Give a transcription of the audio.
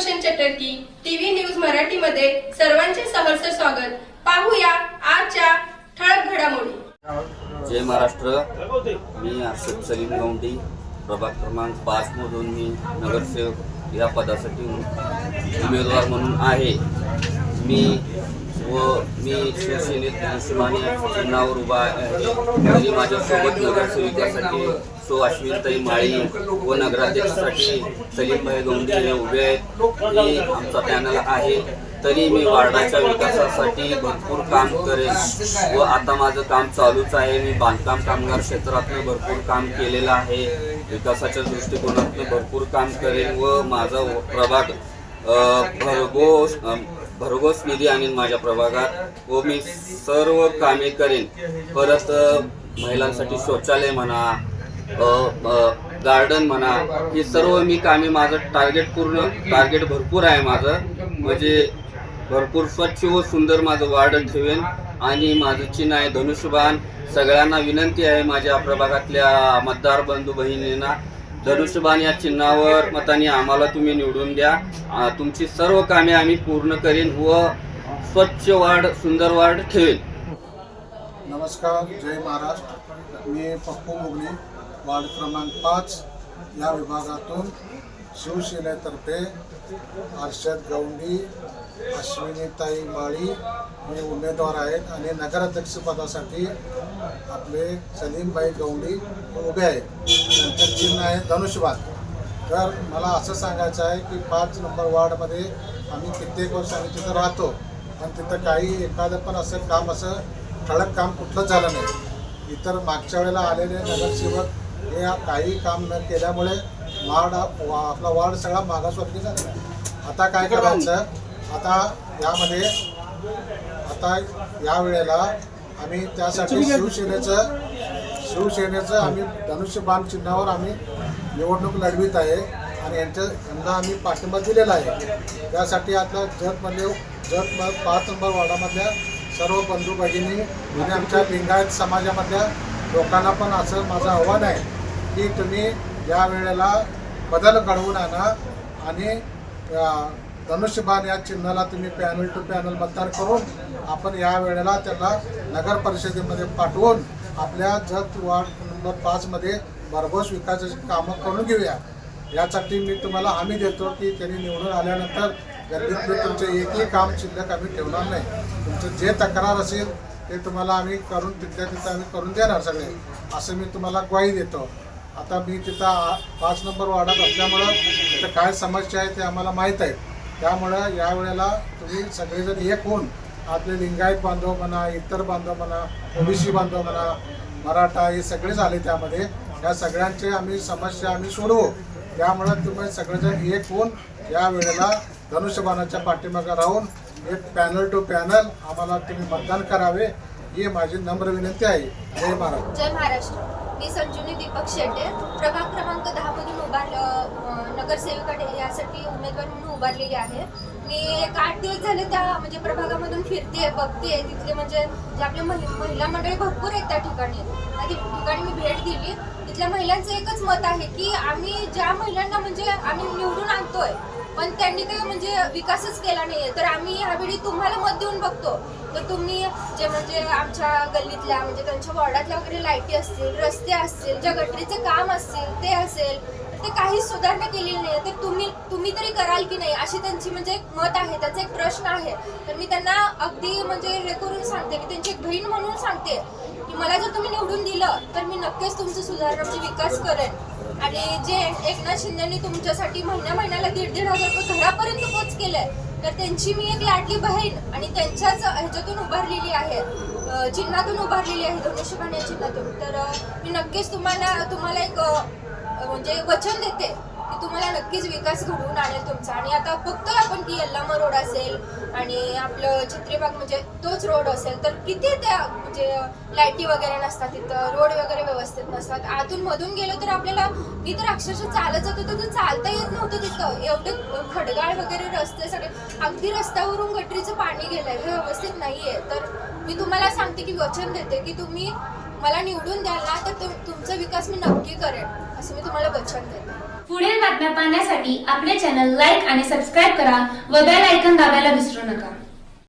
Roshan चटर्की TV news Marathi मध्ये सर्वांचे सहर्ष स्वागत। पाहूया आजच्या ठळक घडामोडी। जय महाराष्ट्र। मी अर्षद सलीम गौंडी, प्रभाग क्रमांक 5 मधून मी नगरसेवक या पदासाठी उमेदवार म्हणून आहे। मी शिवसेनेत धनुष्यबाण या चिन्हावर उभा आहे। तरी माझ्यासोबत नगरसेविकासाठी अश्विनीताई माळी व नगराध्यक्षासाठी सलीमभाई गौंडी हे उभे आहेत। हे आमचा पॅनल आहे। तरी मी वार्डाच्या विकासासाठी भरपूर काम करेन व आता माझं काम चालूच आहे। मी बांधकाम कामगार क्षेत्रातनं भरपूर काम केलेलं आहे। विकासाच्या दृष्टिकोनातून भरपूर काम करेन व माझा प्रभाग भरघोस निधी आणीन माझ्या प्रभागात व मी सर्व कामे करेन। परत महिलांसाठी शौचालय म्हणा, गार्डन म्हणा, हे सर्व मी कामे, माझं टार्गेट भरपूर आहे माझं, म्हणजे भरपूर स्वच्छ व सुंदर माझं वार्ड ठेवेन। आणि माझं चिन्ह आहे धनुष्यबाण। सगळ्यांना विनंती आहे माझ्या प्रभागातल्या मतदार बंधू भगिनींना, धनुष्यबाण या चिन्हावर मताने आम्हाला तुम्ही निवडून द्या। तुमची सर्व कामे आम्ही पूर्ण करेन व स्वच्छ वार्ड, सुंदर वार्ड ठेवेन। नमस्कार, जय महाराष्ट्र। मी पप्पू मुगली, वार्ड क्रमांक 5 या विभागातून शिवसेनेतर्फे अर्षद गौंडी, अश्विनीताई माळी मी उमेदवार आहेत आणि नगराध्यक्षपदासाठी आपले सलीमभाई गौंडी उभे आहेत। त्यांचं चिन्ह आहे धनुष्यबाण। तर मला असं सांगायचं आहे की 5 नंबर वार्डमध्ये आम्ही कित्येक वर्ष आम्ही तिथं राहतो, पण तिथं काही एखादं पण असं काम, असं ठळक काम कुठलंच झालं नाही। इतर मागच्या वेळेला आलेले नगरसेवक हे काही काम न केल्यामुळे आपला वार्ड सगळा मागासवर्गीय झाला। आता काय करायचं, आता या वेळेला आम्ही त्यासाठी शिवसेनेचं आम्ही धनुष्यबाण चिन्हावर आम्ही निवडणूक लढवित आहे आणि यांना आम्ही पाठिंबा दिलेला आहे। त्यासाठी आता जत 5 नंबर वार्डामधल्या सर्व बंधू भगिनी आणि आमच्या लिंगायत समाजामधल्या लोकांना पण असं माझं आव्हान आहे की तुम्ही या वेळेला बदल घडवून आणा आणि धनुष्यबाण या चिन्हाला तुम्ही पॅनल टू पॅनल मतदान करून आपण या वेळेला त्यांना नगर परिषदेमध्ये पाठवून आपल्या जत वार्ड नंबर 5 मध्ये भरघोस विकासाची कामं करून घेऊया। यासाठी मी तुम्हाला हमी देतो की त्यांनी निवडून आल्यानंतर गल्लीतले तुमचे एकही काम शिल्लक आम्ही ठेवणार नाही। तुमचं जे तक्रार असेल ते तुम्हाला आम्ही करून तिथल्या तिथं आम्ही करून देणार सगळे, असं मी तुम्हाला ग्वाही देतो। आता मी तिथं 5 नंबर वार्डात असल्यामुळं तिथं काय समस्या आहे ते आम्हाला माहीत आहे। त्यामुळं या वेळेला तुम्ही सगळेजण एक होऊन आपले लिंगायत बांधव म्हणा, इतर बांधव म्हणा, ओबीसी बांधव म्हणा, मराठा, हे सगळे झाले त्यामध्ये, या सगळ्यांचे आम्ही समस्या आम्ही सोडवू। त्यामुळं तुम्ही सगळेजण एक होऊन या वेळेला धनुष्यबाणाच्या पाठीमागे राहून एक पॅनल टू पॅनल आम्हाला तुम्ही मतदान करावे, ही माझी नम्र विनंती आहे। जय महाराष्ट्र। जय महाराष्ट्र। मी संजीवनी दीपक शेटे, प्रभाग क्रमांक 10 मधून नगरसेविका यासाठी उमेदवार म्हणून उभारलेली आहे। मी एक 8 दिवस झाले त्या म्हणजे प्रभागामधून फिरते, बघते तिथले म्हणजे जे आपले महिला मंडळी भरपूर आहेत त्या ठिकाणी मी भेट दिली। तिथल्या महिलांचं एकच मत आहे की आम्ही ज्या महिलांना म्हणजे आम्ही निवडून आणतोय पण त्यांनी काही म्हणजे विकासच केला नाहीये, तर आम्ही यावेळी तुम्हाला मत देऊन बघतो। तर तुम्ही जे म्हणजे आमच्या गल्लीतल्या म्हणजे त्यांच्या वॉर्डातल्या वगैरे लाईटी असतील, रस्ते असतील, ज्या गटरीचं काम असतील ते असेल, तर ते काहीच सुधारणा केलेली नाही, तर तुम्ही तरी कराल की नाही, अशी त्यांची म्हणजे एक मत आहे, त्याचा एक प्रश्न आहे। तर मी त्यांना अगदी म्हणजे हे करून सांगते की त्यांची एक बहीण म्हणून सांगते की मला जर तुम्ही निवडून दिलं तर मी नक्कीच तुमचं सुधारणा म्हणजे विकास करेन। आणि जे एकनाथ शिंदेनी तुमच्यासाठी महिन्याला 1,500 रुपये घरापर्यंत पोच केलंय, तर त्यांची मी एक लाडली बहीण आणि त्यांच्याच ह्याच्यातून उभारलेली आहे, चिन्हातून उभारलेली आहे, धनुष्यबाण या चिन्हातून। तर मी नक्कीच तुम्हाला एक म्हणजे वचन देते की तुम्हाला नक्कीच विकास घडवून आणेल तुमचा। आणि आता बघतोय आपण की यल्लामा रोड असेल आणि आपलं छत्रीबाग म्हणजे तोच रोड असेल, तर किती त्या म्हणजे लाईटी वगैरे नसतात तिथं, रोड वगैरे व्यवस्थित नसतात। आतून मधून गेलो तर आपल्याला, मी तर अक्षरशः चालत जात होतो तर चालता येत नव्हतं तिथं, एवढे खडगाळ वगैरे रस्ते सगळे, अगदी रस्त्यावरून गटरीचं पाणी गेलंय, हे व्यवस्थित नाहीये। तर मी तुम्हाला सांगते की वचन देते की तुम्ही मला निवडून द्याल ना तर तुमचा विकास मी नक्की करेन, असं मी तुम्हाला वचन देते। पुढील बातम्या पाहण्यासाठी आपले चॅनल लाईक आणि सबस्क्राईब करा व बेल आयकॉन दाबायला विसरू नका.